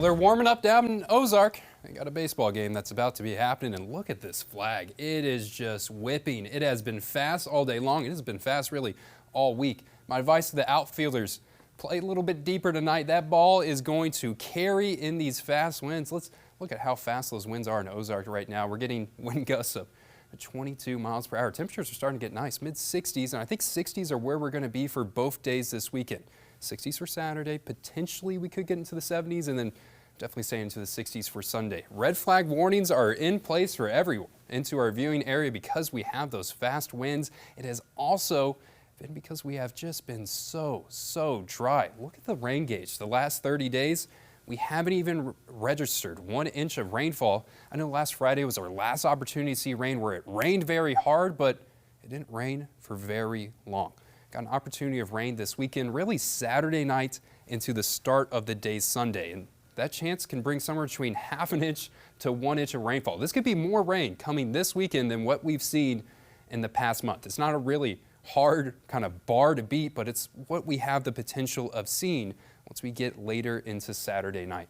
They're warming up down in Ozark. They got a baseball game that's about to be happening, and look at this flag. It is just whipping. It has been fast all day long. It has been fast really all week. My advice to the outfielders, play a little bit deeper tonight. That ball is going to carry in these fast winds. Let's look at how fast those winds are in Ozark right now. We're getting wind gusts of 22 miles per hour. Temperatures are starting to get nice, mid-60s, and I think 60s are where we're going to be for both days this weekend. 60s for Saturday, potentially we could get into the 70s, and then definitely stay into the 60s for Sunday. Red flag warnings are in place for everyone into our viewing area because we have those fast winds. It has also been because we have just been so dry. Look at the rain gauge. The last 30 days, we haven't even registered 1 inch of rainfall. I know last Friday was our last opportunity to see rain where it rained very hard, but it didn't rain for very long. Got an opportunity of rain this weekend, really Saturday night into the start of the day Sunday. And that chance can bring somewhere between ½ an inch to 1 inch of rainfall. This could be more rain coming this weekend than what we've seen in the past month. It's not a really hard kind of bar to beat, but it's what we have the potential of seeing once we get later into Saturday night.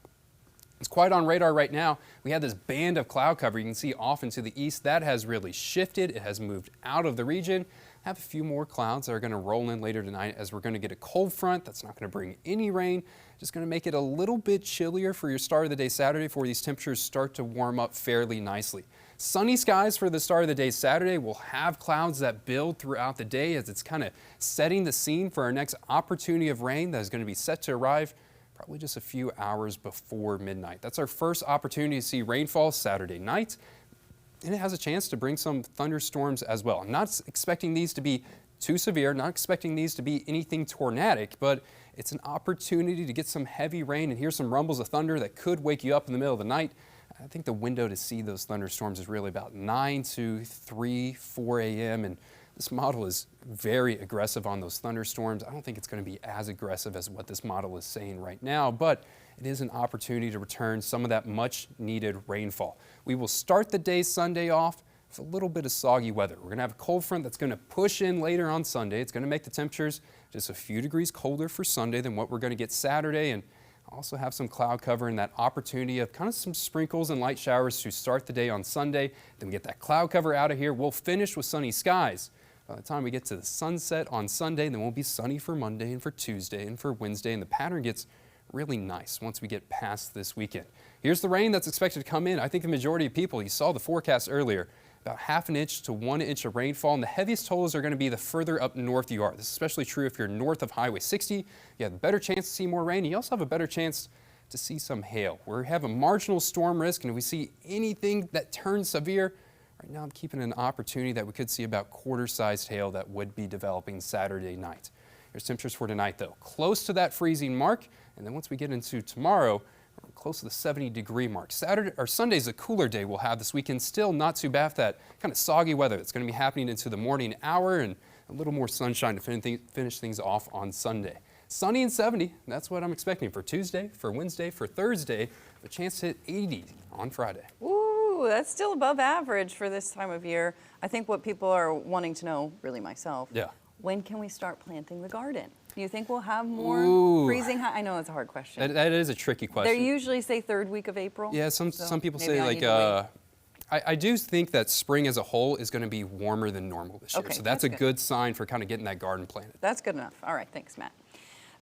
It's quite on radar right now. We have this band of cloud cover you can see off into the east. That has really shifted. It has moved out of the region. Have a few more clouds that are going to roll in later tonight as we're going to get a cold front that's not going to bring any rain. Just going to make it a little bit chillier for your start of the day Saturday before these temperatures start to warm up fairly nicely. Sunny skies for the start of the day Saturday. We'll have clouds that build throughout the day as it's kind of setting the scene for our next opportunity of rain that is going to be set to arrive probably just a few hours before midnight. That's our first opportunity to see rainfall Saturday night. And it has a chance to bring some thunderstorms as well. I'm not expecting these to be too severe, not expecting these to be anything tornadic, but it's an opportunity to get some heavy rain and hear some rumbles of thunder that could wake you up in the middle of the night. I think the window to see those thunderstorms is really about 9 to 3, 4 a.m. and this model is very aggressive on those thunderstorms. I don't think it's going to be as aggressive as what this model is saying right now, but it is an opportunity to return some of that much needed rainfall. We will start the day Sunday off with a little bit of soggy weather. We're going to have a cold front that's going to push in later on Sunday. It's going to make the temperatures just a few degrees colder for Sunday than what we're going to get Saturday, and also have some cloud cover and that opportunity of kind of some sprinkles and light showers to start the day on Sunday. Then we get that cloud cover out of here. We'll finish with sunny skies. By the time we get to the sunset on Sunday, then we'll be sunny for Monday and for Tuesday and for Wednesday, and the pattern gets really nice once we get past this weekend. Here's the rain that's expected to come in. I think the majority of people, you saw the forecast earlier, about ½ an inch to 1 inch of rainfall, and the heaviest totals are going to be the further up north you are. This is especially true if you're north of Highway 60. You have a better chance to see more rain. You also have a better chance to see some hail. We have a marginal storm risk, and if we see anything that turns severe, right now I'm keeping an opportunity that we could see about quarter-sized hail that would be developing Saturday night. Here's temperatures for tonight, though. Close to that freezing mark, and then once we get into tomorrow, we're close to the 70-degree mark. Saturday or Sunday's a cooler day we'll have this weekend. Still not too bad for that kind of soggy weather that's going to be happening into the morning hour, and a little more sunshine to finish things off on Sunday. Sunny and 70, that's what I'm expecting for Tuesday, for Wednesday, for Thursday. A chance to hit 80 on Friday. Ooh, that's still above average for this time of year. I think what people are wanting to know, really myself, when can we start planting the garden? Do you think we'll have more freezing high? I know it's a hard question. That is a tricky question. They usually say third week of April. Yeah, some people say like, I do think that spring as a whole is going to be warmer than normal this year. Okay, so that's a good sign for kind of getting that garden planted. That's good enough. All right, thanks, Matt.